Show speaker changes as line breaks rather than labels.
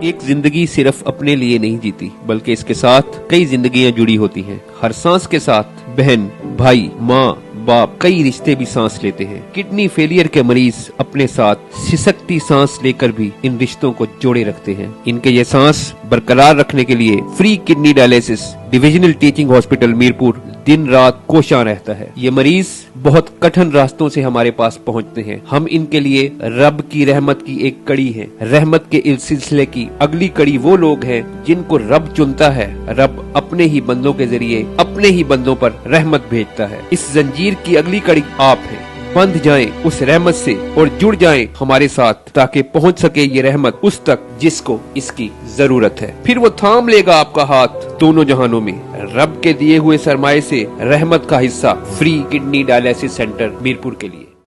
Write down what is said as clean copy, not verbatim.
एक जिंदगी सिर्फ अपने लिए नहीं जीती, बल्कि इसके साथ कई जिंदगियां जुड़ी होती हैं। हर सांस के साथ बहन, भाई, माँ, बाप, कई रिश्ते भी सांस लेते हैं। किडनी फेलियर के मरीज अपने साथ सिसकती सांस लेकर भी इन रिश्तों को जोड़े रखते हैं। इनके ये सांस बरकरार रखने के लिए free kidney dialysis divisional teaching hospital Mirpur दिन रात कोशां रहता है। ये मरीज बहुत कठिन रास्तों से हमारे पास पहुंचते हैं। हम इनके लिए रब की रहमत की एक कड़ी हैं। रहमत के इस सिलसिले की अगली कड़ी वो लोग हैं जिनको रब चुनता है। रब अपने ही बंदों के जरिए अपने ही बंदों पर रहमत भेजता है। इस जंजीर की अगली कड़ी आप हैं। बंध जाएं उस रहमत से और जुड़ जाएं हमारे साथ, ताकि पहुंच सके ये रहमत उस तक जिसको इसकी जरूरत है। फिर वो थाम लेगा आपका हाथ दोनों जहानों में। रब के दिए हुए सरमाए से रहमत का हिस्सा free kidney dialysis centre Mirpur के लिए।